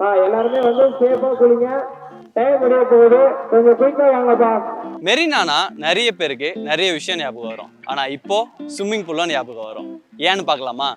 எல்லாருமே வந்து சேஃபா குளிங்க. டைம் முடிய போகுது, கொஞ்சம் குயிக்கா வாங்கப்பா. மெரினானா நிறைய பேருக்கு நிறைய விஷயம் ஞாபகம் வரும். ஆனா இப்போ ஸ்விம்மிங் பூலும் ஞாபகம் வரும். ஏன்னு பார்க்கலாமா?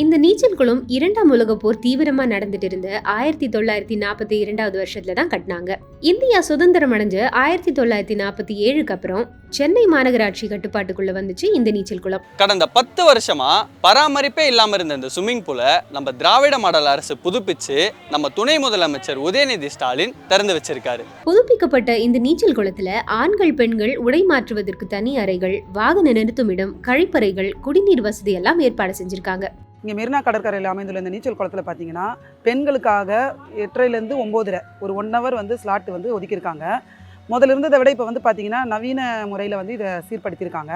இந்த நீச்சல் குளம் 2ஆம் உலகப் போர் தீவிரமா நடந்துட்டு இருந்த 1942வது வருஷத்துல தான் கட்டினாங்க. இந்தியா சுதந்திரம் அடைஞ்ச 1947க்கு அப்புறம் சென்னை மாநகராட்சி கட்டுப்பாட்டுக்குள்ள வந்துச்சு இந்த நீச்சல் குளம். கடந்த 10 வருஷமா பராமரிப்பே இல்லாம இருந்த இந்த ஸ்விம்மிங் பூலை நம்ம திராவிட மாடல் அரசு புதுப்பிச்சு நம்ம துணை முதலமைச்சர் உதயநிதி ஸ்டாலின் திறந்து வச்சிருக்காரு. புதுப்பிக்கப்பட்ட இந்த நீச்சல் குளத்துல ஆண்கள் பெண்கள் உடை மாற்றுவதற்கு தனி அறைகள், வாகன நிறுத்துமிடம், கழிப்பறைகள், குடிநீர் வசதி எல்லாம் ஏற்பாடு செஞ்சிருக்காங்க. இங்கே மெரினா கடற்கரையில் அமைந்துள்ள இந்த நீச்சல் குளத்தில் பார்த்தீங்கன்னா பெண்களுக்காக 8:30லேருந்து 9:30 ஒரு 1 ஹவர் வந்து ஸ்லாட் வந்து ஒதுக்கியிருக்காங்க. முதல்ல இருந்ததை விட இப்போ வந்து பார்த்தீங்கன்னா நவீன முறையில் வந்து இதை சீர்படுத்தியிருக்காங்க.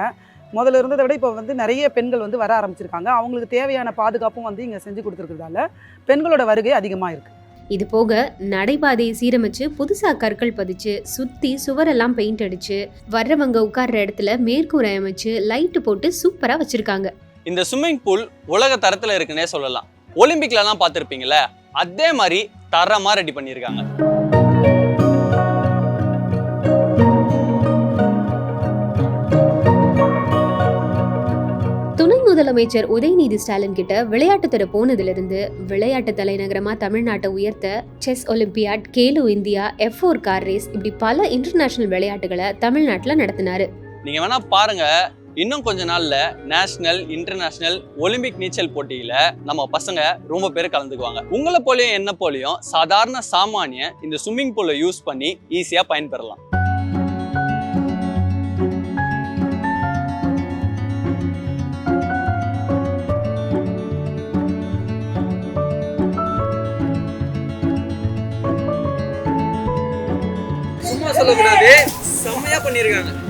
முதல்ல இருந்ததை விட இப்போ வந்து நிறைய பெண்கள் வந்து வர ஆரம்பிச்சிருக்காங்க. அவங்களுக்கு தேவையான பாதுகாப்பும் வந்து இங்கே செஞ்சு கொடுத்துருக்கிறதால பெண்களோட வருகை அதிகமாக இருக்குது. இது போக நடைபாதையை சீரமைச்சு புதுசா கற்கள் பதிச்சு சுத்தி சுவரெல்லாம் பெயிண்ட் அடிச்சு வர்றவங்க உட்கார்ற இடத்துல மேற்கூரை அமைச்சு லைட்டு போட்டு சூப்பரா வச்சிருக்காங்க. இந்த ஸ்விம்மிங் பூல் உலக தரத்துல இருக்குன்னே சொல்லலாம். ஒலிம்பிக்லாம் பார்த்துருப்பீங்களே, அதே மாதிரி தரமா ரெடி பண்ணியிருக்காங்க. துணை முதலமைச்சர் உதயநிதி ஸ்டாலின் கிட்ட விளையாட்டு தர போனதிலிருந்து விளையாட்டு தலைநகரமா தமிழ்நாட்டை உயர்த்த chess olympiad, Khelo India, F4 car race, இப்படி பல இன்டர்நேஷனல் விளையாட்டுகளை தமிழ்நாட்டில் நடத்தினாரு. நீங்க வேணா பாருங்க, இன்னும் கொஞ்ச நாள்ல நேஷனல், இன்டர்நேஷனல், ஒலிம்பிக் நீச்சல் போட்டியில நம்ம பசங்க ரொம்ப பேர் கலந்துக்குவாங்க. உங்களை போலயும் என்ன போலயும் சாதாரண சாமானிய இந்த ஸ்விம்மிங் பூலை யூஸ் பண்ணி ஈஸியா பயன்பெறலாம். சும்மா சொல்லக்கூடாது, செம்மையா பண்ணிருக்காங்க.